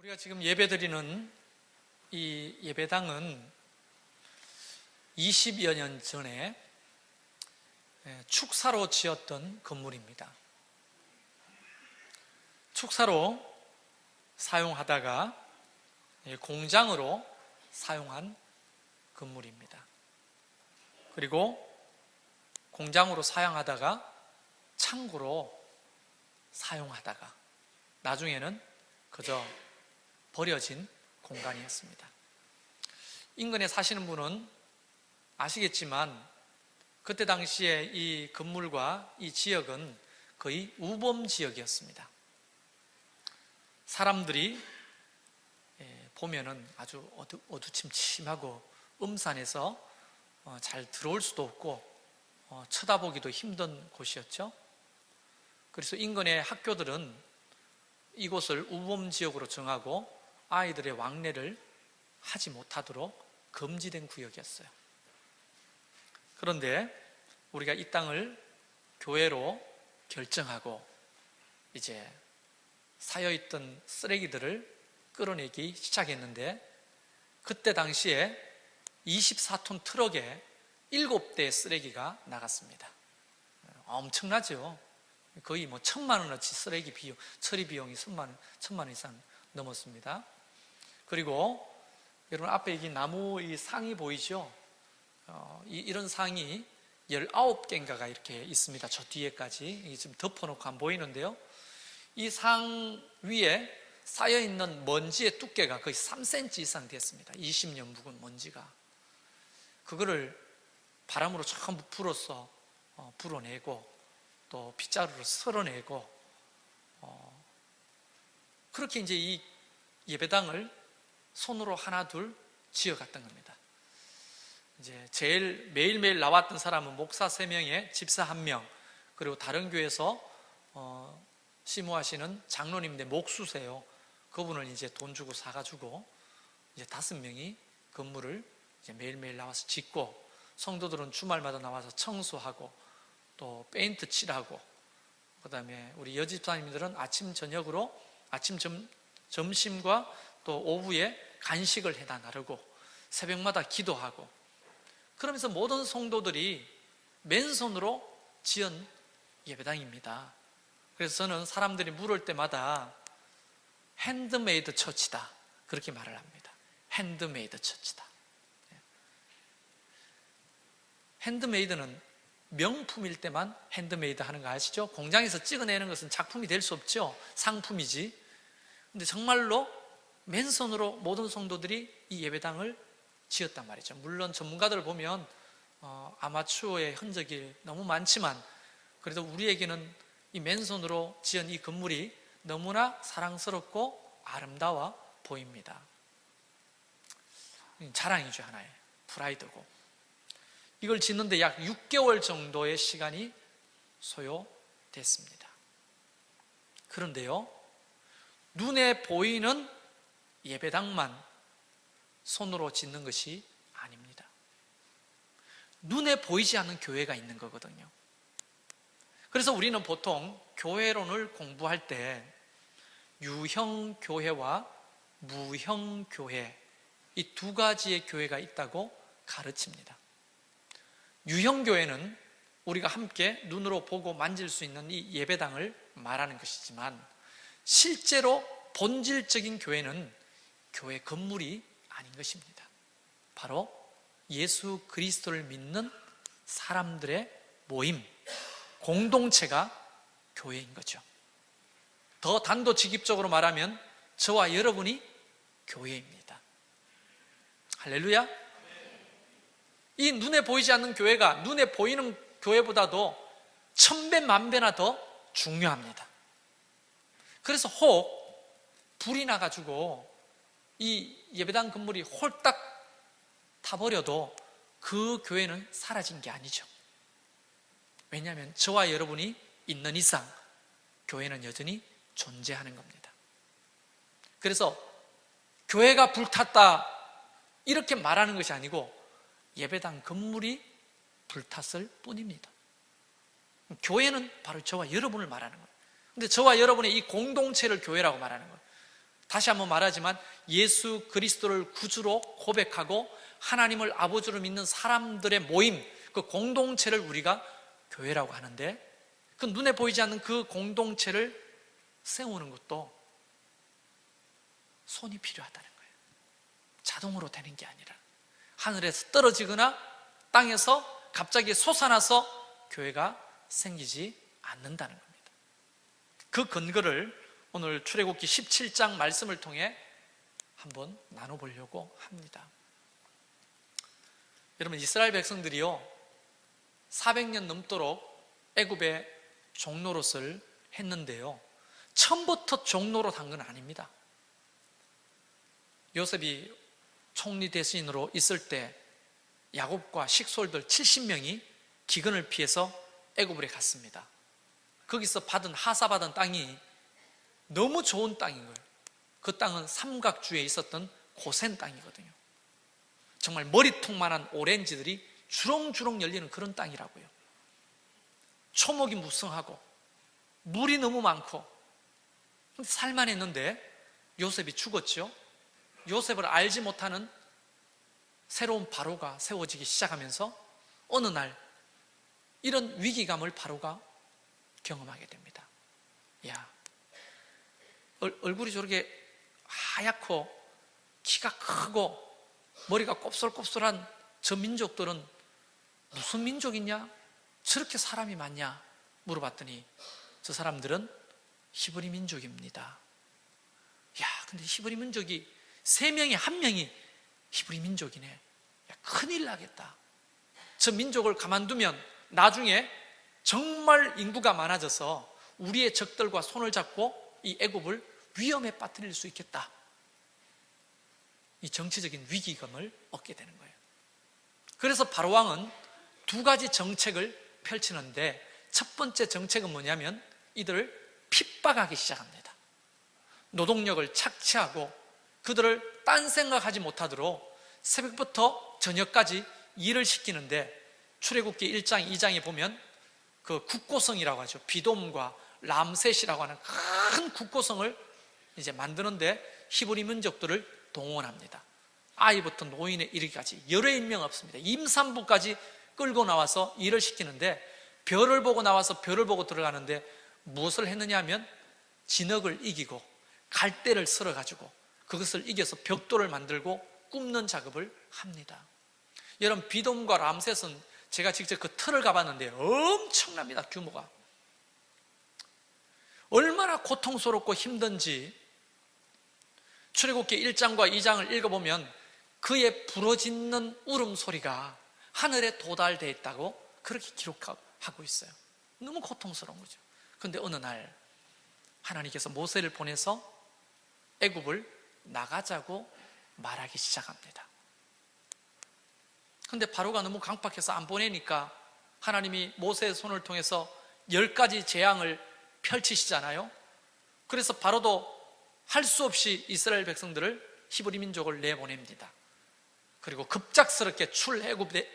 우리가 지금 예배드리는 이 예배당은 20여 년 전에 축사로 지었던 건물입니다. 축사로 사용하다가 공장으로 사용한 건물입니다. 그리고 공장으로 사용하다가 창고로 사용하다가 나중에는 그저 버려진 공간이었습니다. 인근에 사시는 분은 아시겠지만 그때 당시에 이 건물과 이 지역은 거의 우범 지역이었습니다. 사람들이 보면은 아주 어두침침하고 음산해서 잘 들어올 수도 없고 쳐다보기도 힘든 곳이었죠. 그래서 인근의 학교들은 이곳을 우범 지역으로 정하고 아이들의 왕래를 하지 못하도록 금지된 구역이었어요. 그런데 우리가 이 땅을 교회로 결정하고 이제 쌓여있던 쓰레기들을 끌어내기 시작했는데 그때 당시에 24톤 트럭에 7대의 쓰레기가 나갔습니다. 엄청나죠? 거의 1,000만 원어치 쓰레기 비용, 처리 비용이 1,000만 원 이상 넘었습니다. 그리고 여러분 앞에 이 나무 이 상이 보이죠? 이런 상이 19개인가가 이렇게 있습니다. 저 뒤에까지 지금 덮어놓고 안 보이는데요. 이 상 위에 쌓여있는 먼지의 두께가 거의 3cm 이상 됐습니다. 20년 묵은 먼지가. 그거를 바람으로 전부 불어서 불어내고 또 빗자루로 쓸어내고 그렇게 이제 이 예배당을 손으로 하나 둘 지어갔던 겁니다. 이제 제일 매일매일 나왔던 사람은 목사 3명에 집사 1명, 그리고 다른 교회에서 심호하시는 장로님인데 목수세요. 그분을 이제 돈 주고 사가지고 이제 5명이 건물을 이제 매일매일 나와서 짓고, 성도들은 주말마다 나와서 청소하고 또 페인트 칠하고, 그 다음에 우리 여집사님들은 아침 저녁으로 점심과 또 오후에 간식을 해다 나르고 새벽마다 기도하고, 그러면서 모든 성도들이 맨손으로 지은 예배당입니다. 그래서 저는 사람들이 물을 때마다 핸드메이드 처치다 그렇게 말을 합니다. 핸드메이드 처치다. 핸드메이드는 명품일 때만 핸드메이드 하는 거 아시죠? 공장에서 찍어내는 것은 작품이 될 수 없죠. 상품이지. 근데 정말로 맨손으로 모든 성도들이 이 예배당을 지었단 말이죠. 물론 전문가들을 보면 아마추어의 흔적이 너무 많지만 그래도 우리에게는 이 맨손으로 지은 이 건물이 너무나 사랑스럽고 아름다워 보입니다. 자랑이죠. 하나의 프라이드고. 이걸 짓는데 약 6개월 정도의 시간이 소요됐습니다. 그런데요, 눈에 보이는 예배당만 손으로 짓는 것이 아닙니다. 눈에 보이지 않는 교회가 있는 거거든요. 그래서 우리는 보통 교회론을 공부할 때 유형교회와 무형교회, 이 2가지의 교회가 있다고 가르칩니다. 유형교회는 우리가 함께 눈으로 보고 만질 수 있는 이 예배당을 말하는 것이지만 실제로 본질적인 교회는 교회 건물이 아닌 것입니다. 바로 예수 그리스도를 믿는 사람들의 모임, 공동체가 교회인 거죠. 더 단도직입적으로 말하면 저와 여러분이 교회입니다. 할렐루야. 이 눈에 보이지 않는 교회가 눈에 보이는 교회보다도 1000배 만배나 더 중요합니다. 그래서 혹 불이 나가지고 이 예배당 건물이 홀딱 타버려도 그 교회는 사라진 게 아니죠. 왜냐하면 저와 여러분이 있는 이상 교회는 여전히 존재하는 겁니다. 그래서 교회가 불탔다 이렇게 말하는 것이 아니고 예배당 건물이 불탔을 뿐입니다. 교회는 바로 저와 여러분을 말하는 거예요. 근데 저와 여러분의 이 공동체를 교회라고 말하는 거예요. 다시 한번 말하지만 예수 그리스도를 구주로 고백하고 하나님을 아버지로 믿는 사람들의 모임, 그 공동체를 우리가 교회라고 하는데, 그 눈에 보이지 않는 그 공동체를 세우는 것도 손이 필요하다는 거예요. 자동으로 되는 게 아니라 하늘에서 떨어지거나 땅에서 갑자기 솟아나서 교회가 생기지 않는다는 겁니다. 그 근거를 오늘 출애굽기 17장 말씀을 통해 한번 나눠보려고 합니다. 여러분, 이스라엘 백성들이요 400년 넘도록 애굽의 종노릇을 했는데요, 처음부터 종노릇 한 건 아닙니다. 요셉이 총리 대신으로 있을 때 야곱과 식솔들 70명이 기근을 피해서 애굽으로 갔습니다. 거기서 하사받은 땅이 너무 좋은 땅인 거예요. 그 땅은 삼각주에 있었던 고센 땅이거든요. 정말 머리통만한 오렌지들이 주렁주렁 열리는 그런 땅이라고요. 초목이 무성하고 물이 너무 많고, 살만했는데 요셉이 죽었죠. 요셉을 알지 못하는 새로운 바로가 세워지기 시작하면서 어느 날 이런 위기감을 바로가 경험하게 됩니다. 야, 얼굴이 저렇게 하얗고 키가 크고 머리가 곱슬곱슬한 저 민족들은 무슨 민족이냐? 저렇게 사람이 많냐? 물어봤더니 저 사람들은 히브리 민족입니다. 야, 근데 히브리 민족이 3명에 1명이 히브리 민족이네. 야, 큰일 나겠다. 저 민족을 가만두면 나중에 정말 인구가 많아져서 우리의 적들과 손을 잡고 이 애굽을 위험에 빠뜨릴 수 있겠다. 이 정치적인 위기감을 얻게 되는 거예요. 그래서 바로 왕은 2가지 정책을 펼치는데, 첫 번째 정책은 뭐냐면 이들을 핍박하기 시작합니다. 노동력을 착취하고 그들을 딴 생각하지 못하도록 새벽부터 저녁까지 일을 시키는데, 출애굽기 1장 2장에 보면 그 국고성이라고 하죠. 비돔과 람셋이라고 하는 큰 국고성을 이제 만드는데 히브리 민족들을 동원합니다. 아이부터 노인에 이르기까지 열의 일명 없습니다. 임산부까지 끌고 나와서 일을 시키는데, 별을 보고 나와서 별을 보고 들어가는데 무엇을 했느냐 하면 진흙을 이기고 갈대를 썰어가지고 그것을 이겨서 벽돌을 만들고 굽는 작업을 합니다. 여러분, 비돔과 람셋은 제가 직접 그 틀을 가봤는데 엄청납니다. 규모가 얼마나 고통스럽고 힘든지 출애굽기 1장과 2장을 읽어보면 그의 부러지는 울음소리가 하늘에 도달되어 있다고 그렇게 기록하고 있어요. 너무 고통스러운 거죠. 그런데 어느 날 하나님께서 모세를 보내서 애굽을 나가자고 말하기 시작합니다. 그런데 바로가 너무 강팍해서 안 보내니까 하나님이 모세의 손을 통해서 10가지 재앙을 펼치시잖아요. 그래서 바로도 할 수 없이 이스라엘 백성들을, 히브리 민족을 내보냅니다. 그리고 급작스럽게 출애굽된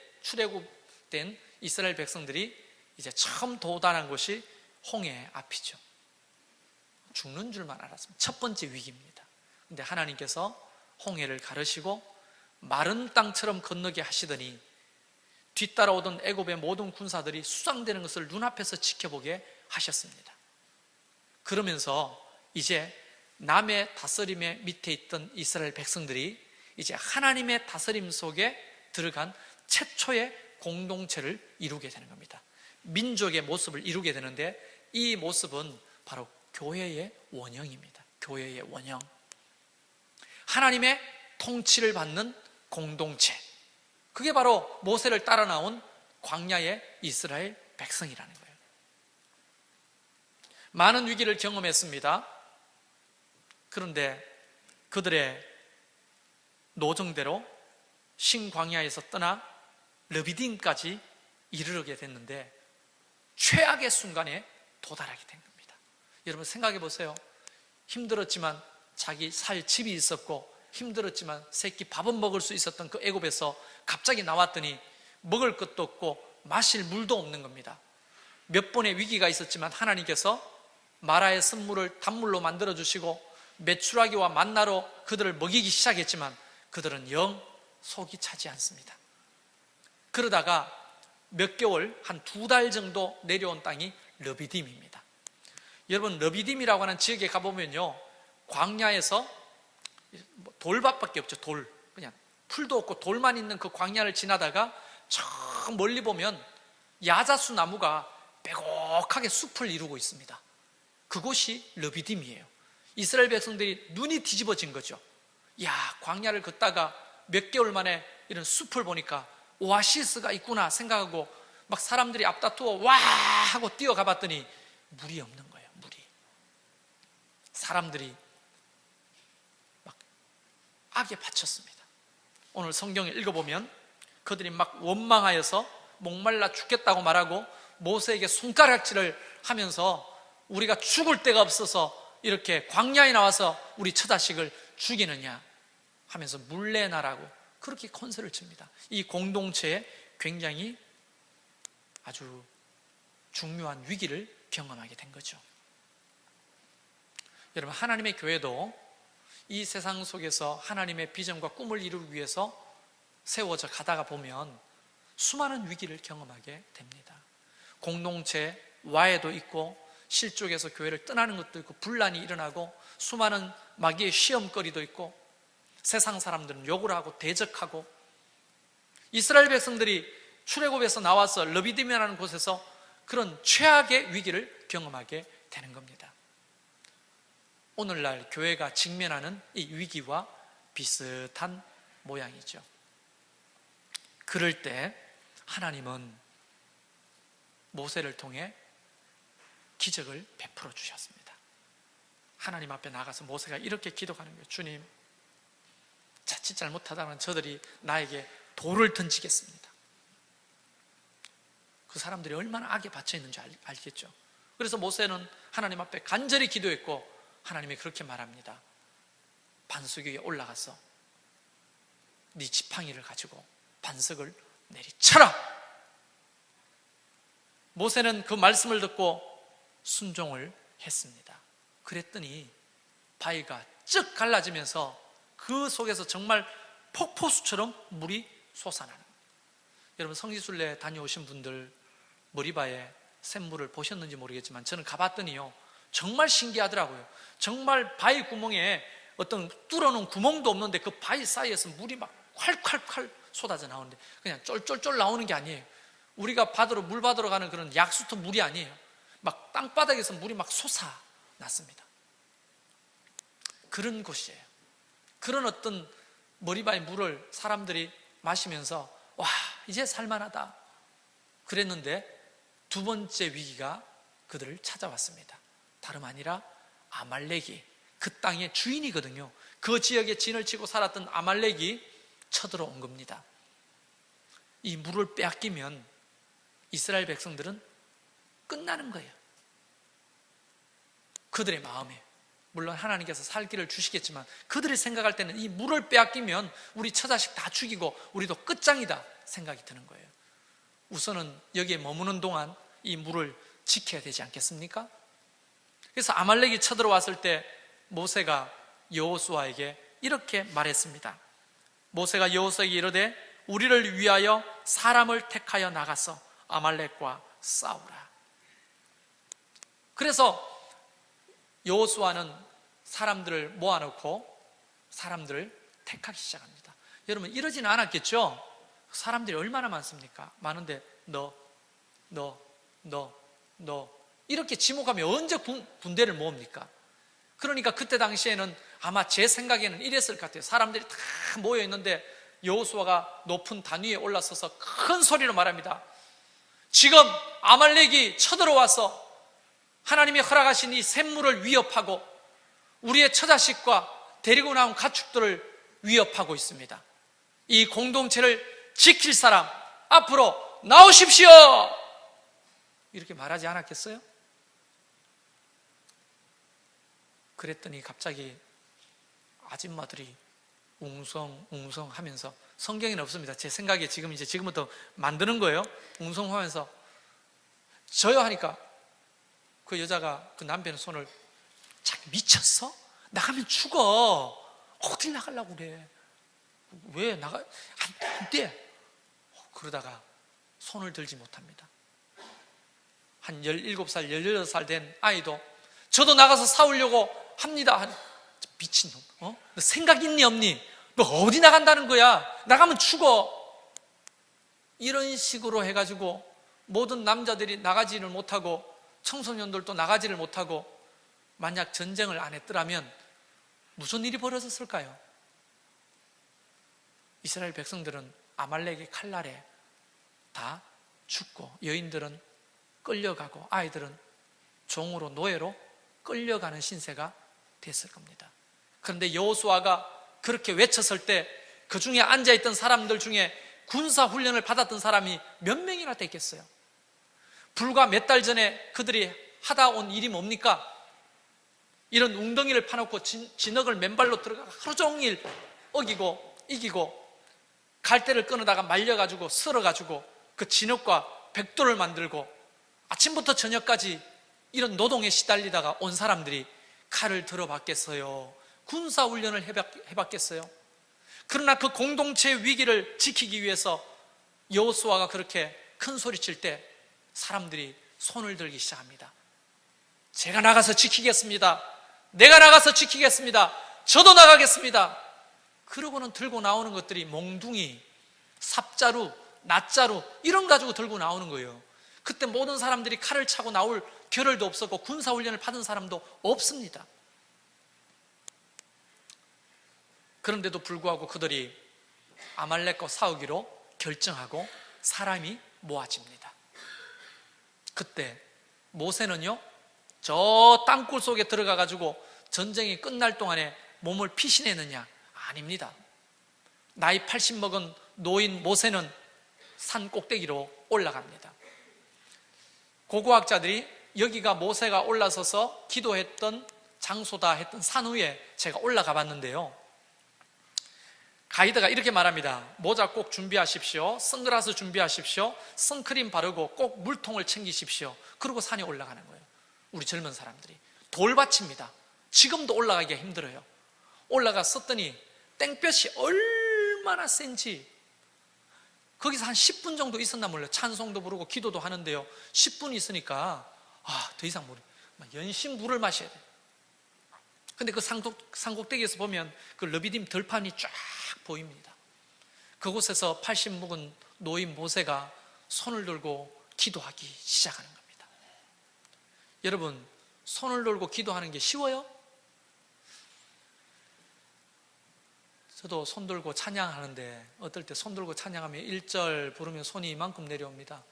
이스라엘 백성들이 이제 처음 도달한 곳이 홍해 앞이죠. 죽는 줄만 알았습니다. 첫 번째 위기입니다. 그런데 하나님께서 홍해를 가르시고 마른 땅처럼 건너게 하시더니 뒤따라오던 애굽의 모든 군사들이 수상되는 것을 눈앞에서 지켜보게 하셨습니다. 그러면서 이제 남의 다스림의 밑에 있던 이스라엘 백성들이 이제 하나님의 다스림 속에 들어간 최초의 공동체를 이루게 되는 겁니다. 민족의 모습을 이루게 되는데, 이 모습은 바로 교회의 원형입니다. 교회의 원형, 하나님의 통치를 받는 공동체, 그게 바로 모세를 따라 나온 광야의 이스라엘 백성이라는 거예요. 많은 위기를 경험했습니다. 그런데 그들의 노정대로 신광야에서 떠나 르비딤까지 이르게 됐는데 최악의 순간에 도달하게 된 겁니다. 여러분 생각해 보세요. 힘들었지만 자기 살 집이 있었고, 힘들었지만 새끼 밥은 먹을 수 있었던 그 애굽에서 갑자기 나왔더니 먹을 것도 없고 마실 물도 없는 겁니다. 몇 번의 위기가 있었지만 하나님께서 마라의 쓴물을 단물로 만들어 주시고 메추라기와 만나로 그들을 먹이기 시작했지만 그들은 영 속이 차지 않습니다. 그러다가 몇 개월, 한 2달 정도 내려온 땅이 르비딤입니다. 여러분, 르비딤이라고 하는 지역에 가보면요, 광야에서 돌밭밖에 없죠. 돌, 그냥 풀도 없고 돌만 있는 그 광야를 지나다가 저 멀리 보면 야자수 나무가 빼곡하게 숲을 이루고 있습니다. 그곳이 르비딤이에요. 이스라엘 백성들이 눈이 뒤집어진 거죠. 야, 광야를 걷다가 몇 개월 만에 이런 숲을 보니까 오아시스가 있구나 생각하고 막 사람들이 앞다투어 와 하고 뛰어가 봤더니 물이 없는 거예요. 물이. 사람들이 막 악에 바쳤습니다. 오늘 성경을 읽어보면 그들이 막 원망하여서 목말라 죽겠다고 말하고 모세에게 손가락질을 하면서 우리가 죽을 데가 없어서 이렇게 광야에 나와서 우리 처자식을 죽이느냐 하면서 물내나라고 그렇게 컨설을 칩니다. 이 공동체에 굉장히 아주 중요한 위기를 경험하게 된 거죠. 여러분, 하나님의 교회도 이 세상 속에서 하나님의 비전과 꿈을 이루기 위해서 세워져 가다가 보면 수많은 위기를 경험하게 됩니다. 공동체 와해도 있고 실족에서 교회를 떠나는 것도 있고 분란이 일어나고 수많은 마귀의 시험거리도 있고 세상 사람들은 욕을 하고 대적하고 이스라엘 백성들이 출애굽에서 나와서 르비딤이라는 곳에서 그런 최악의 위기를 경험하게 되는 겁니다. 오늘날 교회가 직면하는 이 위기와 비슷한 모양이죠. 그럴 때 하나님은 모세를 통해 기적을 베풀어 주셨습니다. 하나님 앞에 나가서 모세가 이렇게 기도하는 거예요. 주님, 자칫 잘못하다면 저들이 나에게 돌을 던지겠습니다. 그 사람들이 얼마나 악에 받쳐 있는지 알겠죠. 그래서 모세는 하나님 앞에 간절히 기도했고 하나님이 그렇게 말합니다. 반석 위에 올라가서 네 지팡이를 가지고 반석을 내리쳐라. 모세는 그 말씀을 듣고 순종을 했습니다. 그랬더니 바위가 쭉 갈라지면서 그 속에서 정말 폭포수처럼 물이 솟아나는 거예요. 여러분, 성지순례 다녀오신 분들 머리바에 샘물을 보셨는지 모르겠지만 저는 가봤더니요 정말 신기하더라고요. 정말 바위 구멍에 어떤 뚫어놓은 구멍도 없는데 그 바위 사이에서 물이 막 콸콸콸 쏟아져 나오는데 그냥 쫄쫄쫄 나오는 게 아니에요. 우리가 물 받으러 가는 그런 약수터 물이 아니에요. 막 땅바닥에서 물이 막 솟아났습니다. 그런 곳이에요. 그런 어떤 머리바위 물을 사람들이 마시면서 와, 이제 살만하다 그랬는데 두 번째 위기가 그들을 찾아왔습니다. 다름 아니라 아말렉이 그 땅의 주인이거든요. 그 지역에 진을 치고 살았던 아말렉이 쳐들어온 겁니다. 이 물을 빼앗기면 이스라엘 백성들은 끝나는 거예요. 그들의 마음에. 물론 하나님께서 살 길을 주시겠지만 그들이 생각할 때는 이 물을 빼앗기면 우리 처자식 다 죽이고 우리도 끝장이다 생각이 드는 거예요. 우선은 여기에 머무는 동안 이 물을 지켜야 되지 않겠습니까? 그래서 아말렉이 쳐들어왔을 때 모세가 여호수아에게 이렇게 말했습니다. 모세가 여호수아에게 이르되 우리를 위하여 사람을 택하여 나가서 아말렉과 싸우라. 그래서 여호수아는 사람들을 모아놓고 사람들을 택하기 시작합니다. 여러분, 이러지는 않았겠죠? 사람들이 얼마나 많습니까? 많은데 너 이렇게 지목하면 언제 군대를 모읍니까? 그러니까 그때 당시에는 아마 제 생각에는 이랬을 것 같아요. 사람들이 다 모여 있는데 여호수아가 높은 단 위에 올라서서 큰 소리로 말합니다. 지금 아말렉이 쳐들어와서 하나님이 허락하신 이 샘물을 위협하고 우리의 처자식과 데리고 나온 가축들을 위협하고 있습니다. 이 공동체를 지킬 사람 앞으로 나오십시오. 이렇게 말하지 않았겠어요? 그랬더니 갑자기 아줌마들이 웅성웅성 하면서, 성경에는 없습니다. 제 생각에 지금부터 만드는 거예요. 웅성하면서 저요 하니까 그 여자가 그 남편의 손을 착, 미쳤어? 나가면 죽어. 어딜 나가려고 그래? 왜 나가? 안 돼. 그러다가 손을 들지 못합니다. 한 17살, 18살 된 아이도 저도 나가서 싸우려고 합니다. 미친놈, 너 생각 있니 없니? 너 어디 나간다는 거야? 나가면 죽어. 이런 식으로 해가지고 모든 남자들이 나가지를 못하고 청소년들도 나가지를 못하고, 만약 전쟁을 안 했더라면 무슨 일이 벌어졌을까요? 이스라엘 백성들은 아말렉의 칼날에 다 죽고, 여인들은 끌려가고, 아이들은 종으로, 노예로 끌려가는 신세가 됐을 겁니다. 그런데 여호수아가 그렇게 외쳤을 때 그 중에 앉아있던 사람들 중에 군사훈련을 받았던 사람이 몇 명이나 됐겠어요? 불과 몇 달 전에 그들이 하다 온 일이 뭡니까? 이런 웅덩이를 파놓고 진흙을 맨발로 들어가 하루 종일 어기고 이기고, 갈대를 끊어다가 말려가지고 썰어가지고 그 진흙과 벽돌을 만들고 아침부터 저녁까지 이런 노동에 시달리다가 온 사람들이 칼을 들어봤겠어요? 군사훈련을 해봤겠어요? 그러나 그 공동체의 위기를 지키기 위해서 여호수아가 그렇게 큰 소리 칠 때 사람들이 손을 들기 시작합니다. 제가 나가서 지키겠습니다. 내가 나가서 지키겠습니다. 저도 나가겠습니다. 그러고는 들고 나오는 것들이 몽둥이, 삽자루, 낫자루 이런 가지고 들고 나오는 거예요. 그때 모든 사람들이 칼을 차고 나올 겨를도 없었고 군사훈련을 받은 사람도 없습니다. 그런데도 불구하고 그들이 아말렉과 싸우기로 결정하고 사람이 모아집니다. 그때 모세는요, 저 땅굴 속에 들어가 가지고 전쟁이 끝날 동안에 몸을 피신했느냐? 아닙니다. 나이 80 먹은 노인 모세는 산 꼭대기로 올라갑니다. 고고학자들이 여기가 모세가 올라서서 기도했던 장소다 했던 산 위에 제가 올라가 봤는데요, 가이드가 이렇게 말합니다. 모자 꼭 준비하십시오. 선글라스 준비하십시오. 선크림 바르고 꼭 물통을 챙기십시오. 그리고 산에 올라가는 거예요. 우리 젊은 사람들이 돌밭입니다. 지금도 올라가기가 힘들어요. 올라갔었더니 땡볕이 얼마나 센지, 거기서 한 10분 정도 있었나 몰라요. 찬송도 부르고 기도도 하는데요, 10분 있으니까 더 이상 모르, 연신 물을 마셔야 돼요. 근데 그 산꼭대기에서 보면 그 르비딤 들판이 쫙 보입니다. 그곳에서 80 묵은 노인 모세가 손을 들고 기도하기 시작하는 겁니다. 여러분, 손을 들고 기도하는 게 쉬워요? 저도 손 들고 찬양하는데 어떨 때 손 들고 찬양하면 1절 부르면 손이 이만큼 내려옵니다.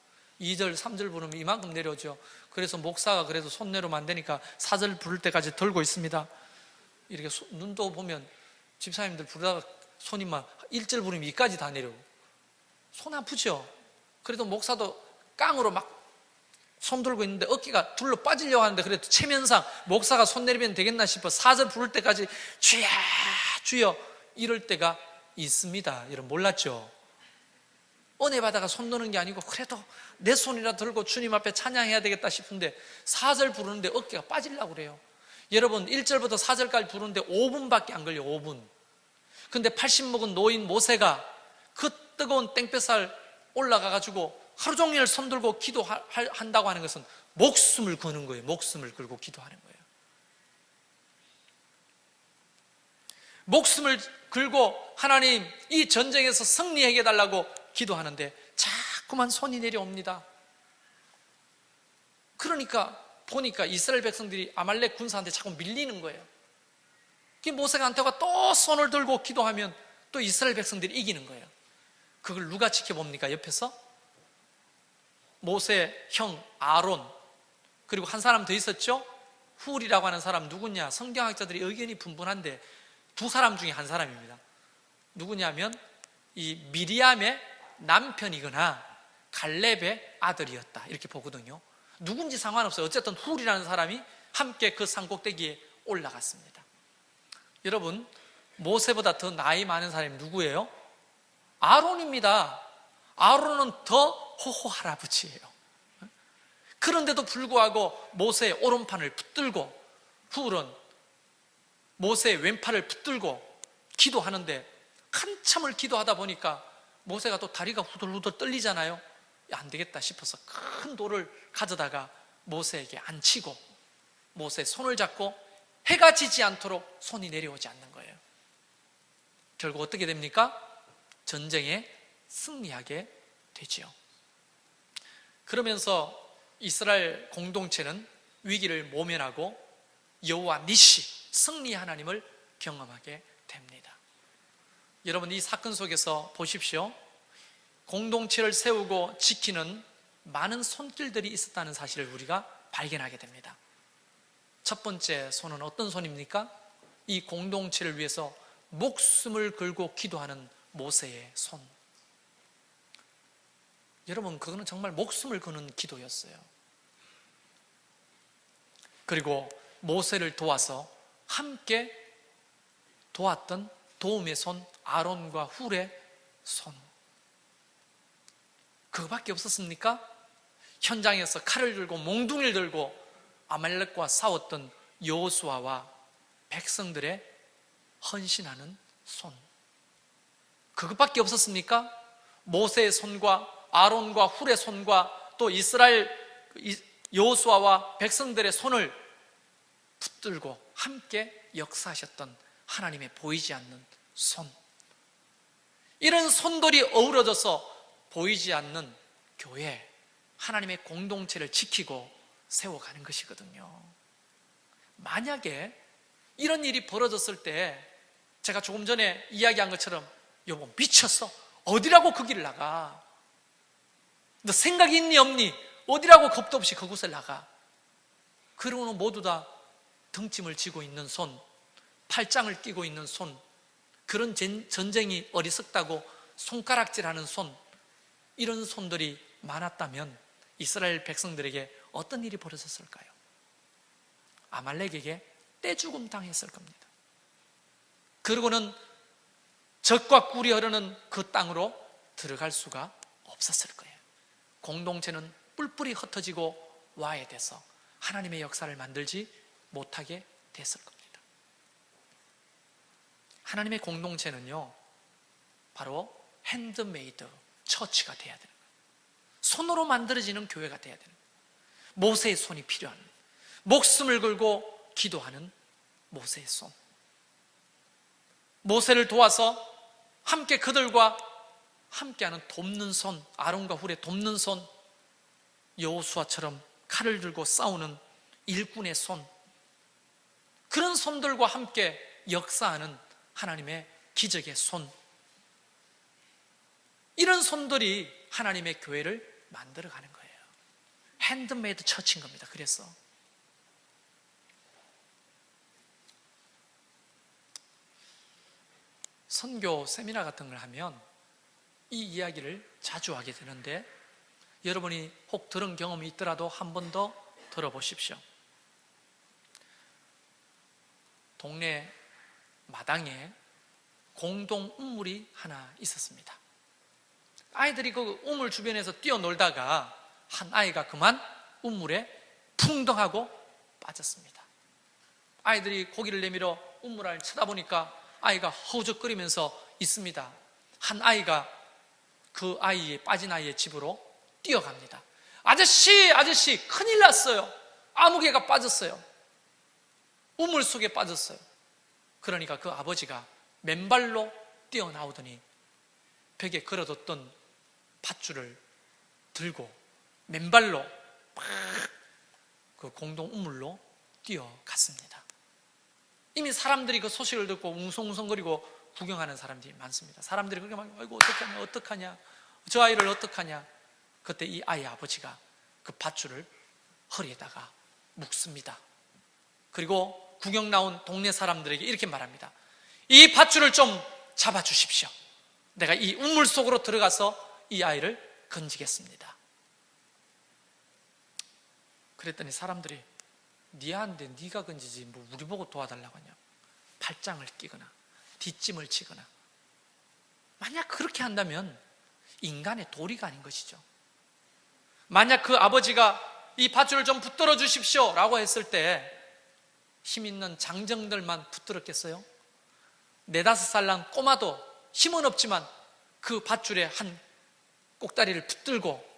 2절, 3절 부르면 이만큼 내려오죠. 그래서 목사가 그래도 손 내려오면 안 되니까 4절 부를 때까지 들고 있습니다. 이렇게 눈도 보면 집사님들 부르다가 손이 막 1절 부르면 이까지 다 내려오고, 손 아프죠? 그래도 목사도 깡으로 막 손 들고 있는데 어깨가 둘러 빠지려고 하는데 그래도 체면상 목사가 손 내리면 되겠나 싶어 4절 부를 때까지 주야 주여 이럴 때가 있습니다. 여러분 몰랐죠? 은혜 받아가 손 드는 게 아니고 그래도 내 손이라 들고 주님 앞에 찬양해야 되겠다 싶은데 4절 부르는데 어깨가 빠지려고 그래요. 여러분 1절부터 4절까지 부르는데 5분밖에 안 걸려요. 5분. 근데 80 먹은 노인 모세가 그 뜨거운 땡볕살 올라가가지고 하루 종일 손 들고 기도한다고 하는 것은 목숨을 거는 거예요. 목숨을 걸고 기도하는 거예요. 목숨을 걸고 하나님 이 전쟁에서 승리하게 해달라고 기도하는데 자꾸만 손이 내려옵니다. 그러니까 보니까 이스라엘 백성들이 아말렉 군사한테 자꾸 밀리는 거예요. 모세한테가 또 손을 들고 기도하면 또 이스라엘 백성들이 이기는 거예요. 그걸 누가 지켜봅니까? 옆에서 모세 형 아론, 그리고 한 사람 더 있었죠? 훌이라고 하는 사람 누구냐? 성경학자들이 의견이 분분한데 두 사람 중에 한 사람입니다. 누구냐면 이 미리암의 남편이거나 갈렙의 아들이었다 이렇게 보거든요. 누군지 상관없어요. 어쨌든 훌이라는 사람이 함께 그 산꼭대기에 올라갔습니다. 여러분, 모세보다 더 나이 많은 사람이 누구예요? 아론입니다. 아론은 더 호호 할아버지예요. 그런데도 불구하고 모세의 오른판을 붙들고 훌은 모세의 왼팔을 붙들고 기도하는데 한참을 기도하다 보니까 모세가 또 다리가 후들후들 떨리잖아요. 안 되겠다 싶어서 큰 돌을 가져다가 모세에게 앉히고 모세의 손을 잡고 해가 지지 않도록 손이 내려오지 않는 거예요. 결국 어떻게 됩니까? 전쟁에 승리하게 되지요. 그러면서 이스라엘 공동체는 위기를 모면하고 여호와 니시, 승리의 하나님을 경험하게 됩니다. 여러분, 이 사건 속에서 보십시오. 공동체를 세우고 지키는 많은 손길들이 있었다는 사실을 우리가 발견하게 됩니다. 첫 번째 손은 어떤 손입니까? 이 공동체를 위해서 목숨을 걸고 기도하는 모세의 손. 여러분, 그거는 정말 목숨을 거는 기도였어요. 그리고 모세를 도와서 함께 도왔던 도움의 손, 아론과 훌의 손. 그거밖에 없었습니까? 현장에서 칼을 들고 몽둥이를 들고 아말렉과 싸웠던 여호수아와 백성들의 헌신하는 손. 그것밖에 없었습니까? 모세의 손과 아론과 훌의 손과 또 이스라엘 여호수아와 백성들의 손을 붙들고 함께 역사하셨던 하나님의 보이지 않는 손. 이런 손들이 어우러져서 보이지 않는 교회, 하나님의 공동체를 지키고 세워가는 것이거든요. 만약에 이런 일이 벌어졌을 때 제가 조금 전에 이야기한 것처럼 여보 미쳤어? 어디라고 그 길을 나가? 너 생각이 있니 없니? 어디라고 겁도 없이 그곳을 나가? 그러고는 모두 다 등짐을 지고 있는 손, 팔짱을 끼고 있는 손, 그런 전쟁이 어리석다고 손가락질하는 손, 이런 손들이 많았다면 이스라엘 백성들에게 어떤 일이 벌어졌을까요? 아말렉에게 떼죽음 당했을 겁니다. 그리고는 젖과 꿀이 흐르는 그 땅으로 들어갈 수가 없었을 거예요. 공동체는 뿔뿔이 흩어지고 와해돼서 하나님의 역사를 만들지 못하게 됐을 겁니다. 하나님의 공동체는요, 바로 핸드메이드 처치가 돼야 되는 거예요. 손으로 만들어지는 교회가 돼야 되는 거예요. 모세의 손이 필요한, 목숨을 걸고 기도하는 모세의 손. 모세를 도와서 함께 그들과 함께하는 돕는 손, 아론과 훌의 돕는 손, 여호수아처럼 칼을 들고 싸우는 일꾼의 손, 그런 손들과 함께 역사하는 하나님의 기적의 손, 이런 손들이 하나님의 교회를 만들어가는 거예요. 핸드메이드 처치인 겁니다. 그래서 선교 세미나 같은 걸 하면 이 이야기를 자주 하게 되는데 여러분이 혹 들은 경험이 있더라도 한 번 더 들어보십시오. 동네 마당에 공동 우물이 하나 있었습니다. 아이들이 그 우물 주변에서 뛰어놀다가 한 아이가 그만 우물에 풍덩하고 빠졌습니다. 아이들이 고기를 내밀어 우물 안을 쳐다보니까 아이가 허우적거리면서 있습니다. 한 아이가 그 아이의 빠진 아이의 집으로 뛰어갑니다. 아저씨, 아저씨, 큰일 났어요. 아무개가 빠졌어요. 우물 속에 빠졌어요. 그러니까 그 아버지가 맨발로 뛰어나오더니 벽에 걸어뒀던 밧줄을 들고 맨발로 막 그 공동 우물로 뛰어갔습니다. 이미 사람들이 그 소식을 듣고 웅성웅성거리고 구경하는 사람들이 많습니다. 사람들이 그렇게 막 아이고 어떡하냐 어떡하냐 저 아이를 어떡하냐. 그때 이 아이 아버지가 그 밧줄을 허리에다가 묶습니다. 그리고 구경 나온 동네 사람들에게 이렇게 말합니다. 이 밧줄을 좀 잡아주십시오. 내가 이 우물 속으로 들어가서 이 아이를 건지겠습니다. 그랬더니 사람들이 니한테 네가 건지지 뭐 우리 보고 도와달라고 하냐. 팔짱을 끼거나 뒷짐을 지거나. 만약 그렇게 한다면 인간의 도리가 아닌 것이죠. 만약 그 아버지가 이 밧줄을 좀 붙들어 주십시오 라고 했을 때 힘 있는 장정들만 붙들었겠어요? 4-5살 난 꼬마도 힘은 없지만 그 밧줄에 한 꼭다리를 붙들고,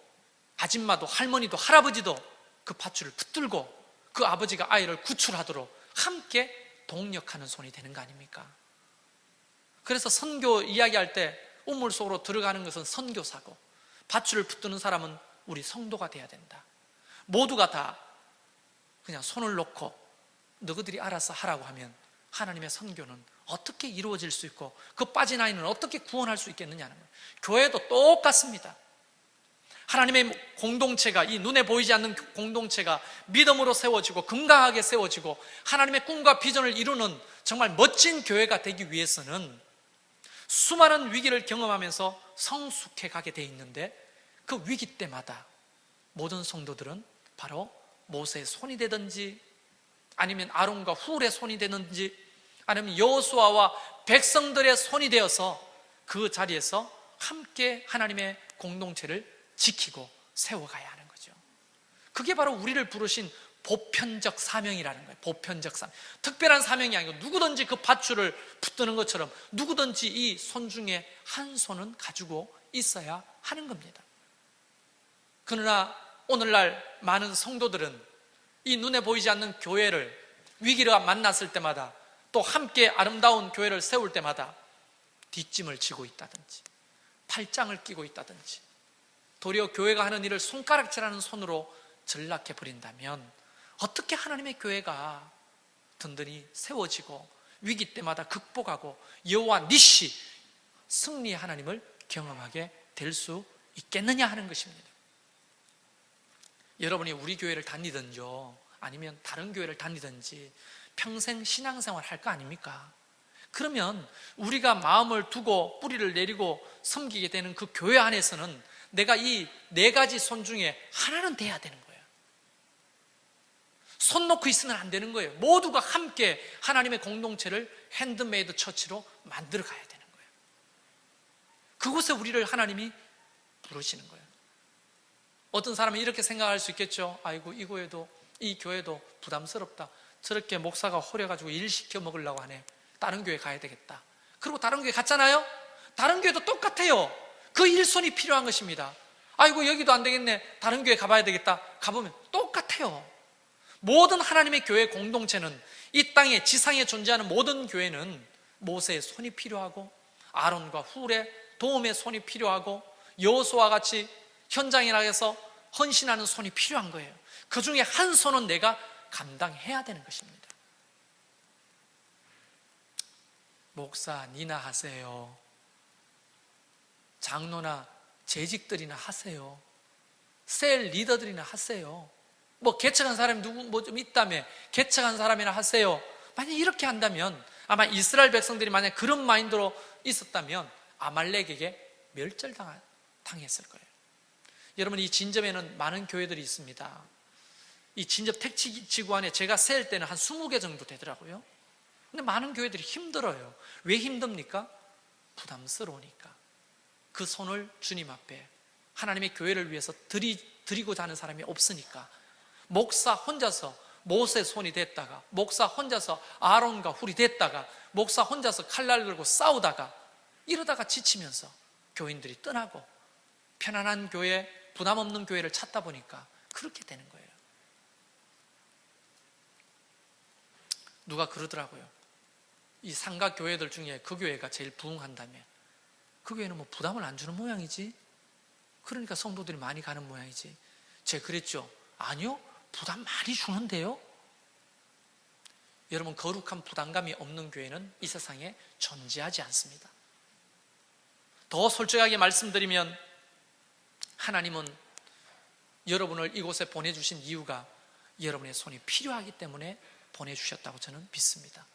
아줌마도 할머니도 할아버지도 그 밧줄을 붙들고 그 아버지가 아이를 구출하도록 함께 동력하는 손이 되는 거 아닙니까? 그래서 선교 이야기할 때 우물 속으로 들어가는 것은 선교사고, 밧줄을 붙드는 사람은 우리 성도가 돼야 된다. 모두가 다 그냥 손을 놓고 너희들이 알아서 하라고 하면 하나님의 선교는 어떻게 이루어질 수 있고 그 빠진 아이는 어떻게 구원할 수 있겠느냐는 거예요. 교회도 똑같습니다. 하나님의 공동체가, 이 눈에 보이지 않는 공동체가 믿음으로 세워지고 건강하게 세워지고 하나님의 꿈과 비전을 이루는 정말 멋진 교회가 되기 위해서는 수많은 위기를 경험하면서 성숙해 가게 돼 있는데, 그 위기 때마다 모든 성도들은 바로 모세의 손이 되든지 아니면 아론과 훌의 손이 되든지 아니면 여호수아와 백성들의 손이 되어서 그 자리에서 함께 하나님의 공동체를 지키고 세워가야 하는 거죠. 그게 바로 우리를 부르신 보편적 사명이라는 거예요. 보편적 사명. 특별한 사명이 아니고 누구든지 그 밧줄을 붙드는 것처럼 누구든지 이 손 중에 한 손은 가지고 있어야 하는 겁니다. 그러나 오늘날 많은 성도들은 이 눈에 보이지 않는 교회를 위기를 만났을 때마다, 또 함께 아름다운 교회를 세울 때마다 뒷짐을 지고 있다든지 팔짱을 끼고 있다든지 도리어 교회가 하는 일을 손가락질하는 손으로 전락해버린다면 어떻게 하나님의 교회가 든든히 세워지고 위기 때마다 극복하고 여호와 니시, 승리의 하나님을 경험하게 될 수 있겠느냐 하는 것입니다. 여러분이 우리 교회를 다니든지요 아니면 다른 교회를 다니든지 평생 신앙생활 할 거 아닙니까? 그러면 우리가 마음을 두고 뿌리를 내리고 섬기게 되는 그 교회 안에서는 내가 이 4가지 손 중에 하나는 돼야 되는 거예요. 손 놓고 있으면 안 되는 거예요. 모두가 함께 하나님의 공동체를 핸드메이드 처치로 만들어 가야 되는 거예요. 그곳에 우리를 하나님이 부르시는 거예요. 어떤 사람은 이렇게 생각할 수 있겠죠. 아이고, 이 교회도 부담스럽다. 저렇게 목사가 호려가지고 일 시켜 먹으려고 하네. 다른 교회 가야 되겠다. 그리고 다른 교회 갔잖아요. 다른 교회도 똑같아요. 그 일손이 필요한 것입니다. 아이고, 여기도 안 되겠네. 다른 교회 가봐야 되겠다. 가보면 똑같아요. 모든 하나님의 교회 공동체는, 이 땅에 지상에 존재하는 모든 교회는 모세의 손이 필요하고 아론과 훌의 도움의 손이 필요하고 여호수아와 같이 현장에 나가서 헌신하는 손이 필요한 거예요. 그 중에 한 손은 내가 감당해야 되는 것입니다. 목사 니나 하세요. 장로나 재직들이나 하세요. 셀 리더들이나 하세요. 뭐 개척한 사람이 뭐 좀 있다며 개척한 사람이나 하세요. 만약 이렇게 한다면, 아마 이스라엘 백성들이 만약 그런 마인드로 있었다면 아말렉에게 멸절당했을 거예요. 여러분, 이 진접에는 많은 교회들이 있습니다. 이 진접 택지지구 안에 제가 셀 때는 한 20개 정도 되더라고요. 근데 많은 교회들이 힘들어요. 왜 힘듭니까? 부담스러우니까. 그 손을 주님 앞에 하나님의 교회를 위해서 드리고자 하는 사람이 없으니까. 목사 혼자서 모세 손이 됐다가, 목사 혼자서 아론과 훌이 됐다가, 목사 혼자서 칼날 들고 싸우다가, 이러다가 지치면서 교인들이 떠나고 편안한 교회, 부담 없는 교회를 찾다 보니까 그렇게 되는 거예요. 누가 그러더라고요. 이 상가 교회들 중에 그 교회가 제일 부흥한다며. 그 교회는 뭐 부담을 안 주는 모양이지, 그러니까 성도들이 많이 가는 모양이지. 제가 그랬죠. 아니요, 부담 많이 주는데요. 여러분, 거룩한 부담감이 없는 교회는 이 세상에 존재하지 않습니다. 더 솔직하게 말씀드리면 하나님은 여러분을 이곳에 보내주신 이유가 여러분의 손이 필요하기 때문에 보내주셨다고 저는 믿습니다.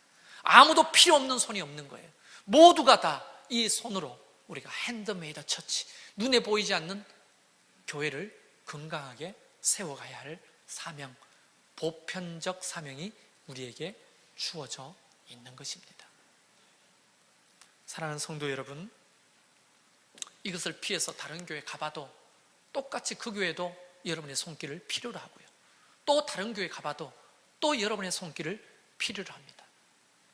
아무도 필요 없는 손이 없는 거예요. 모두가 다 이 손으로 우리가 핸드메이드 처치, 눈에 보이지 않는 교회를 건강하게 세워가야 할 사명, 보편적 사명이 우리에게 주어져 있는 것입니다. 사랑하는 성도 여러분, 이것을 피해서 다른 교회 가봐도 똑같이 그 교회도 여러분의 손길을 필요로 하고요, 또 다른 교회 가봐도 또 여러분의 손길을 필요로 합니다.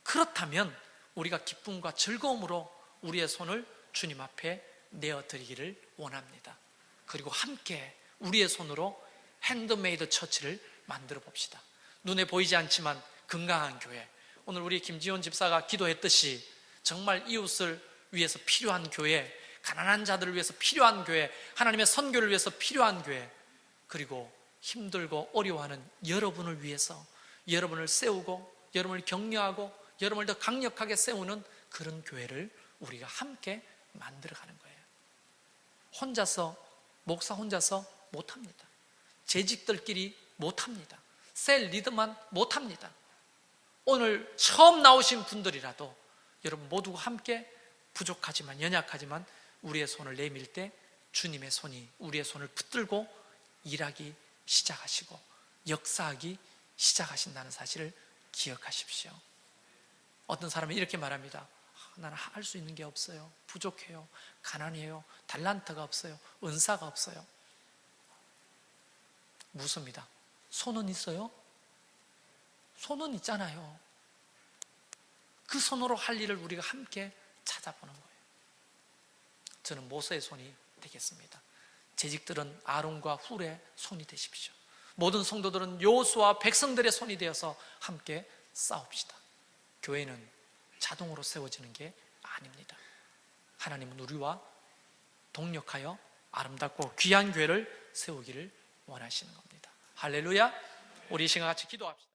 그렇다면 우리가 기쁨과 즐거움으로 우리의 손을 주님 앞에 내어드리기를 원합니다. 그리고 함께 우리의 손으로 핸드메이드 처치를 만들어 봅시다. 눈에 보이지 않지만 건강한 교회, 오늘 우리 김지원 집사가 기도했듯이 정말 이웃을 위해서 필요한 교회, 가난한 자들을 위해서 필요한 교회, 하나님의 선교를 위해서 필요한 교회, 그리고 힘들고 어려워하는 여러분을 위해서 여러분을 세우고 여러분을 격려하고 여러분을 더 강력하게 세우는 그런 교회를 우리가 함께 만들어가는 거예요. 목사 혼자서 못합니다. 재직들끼리 못합니다. 셀 리더만 못합니다. 오늘 처음 나오신 분들이라도 여러분 모두가 함께 부족하지만 연약하지만 우리의 손을 내밀 때 주님의 손이 우리의 손을 붙들고 일하기 시작하시고 역사하기 시작하신다는 사실을 기억하십시오. 어떤 사람은 이렇게 말합니다. 나는 할 수 있는 게 없어요. 부족해요. 가난해요. 달란트가 없어요. 은사가 없어요. 묻습니다. 손은 있어요? 손은 있잖아요. 그 손으로 할 일을 우리가 함께 찾아보는 거예요. 저는 모세의 손이 되겠습니다. 재직들은 아론과 훌의 손이 되십시오. 모든 성도들은 여호수아 백성들의 손이 되어서 함께 싸웁시다. 교회는 자동으로 세워지는 게 아닙니다. 하나님은 우리와 동력하여 아름답고 귀한 교회를 세우기를 원하시는 겁니다. 할렐루야. 우리 이 시간 같이 기도합시다.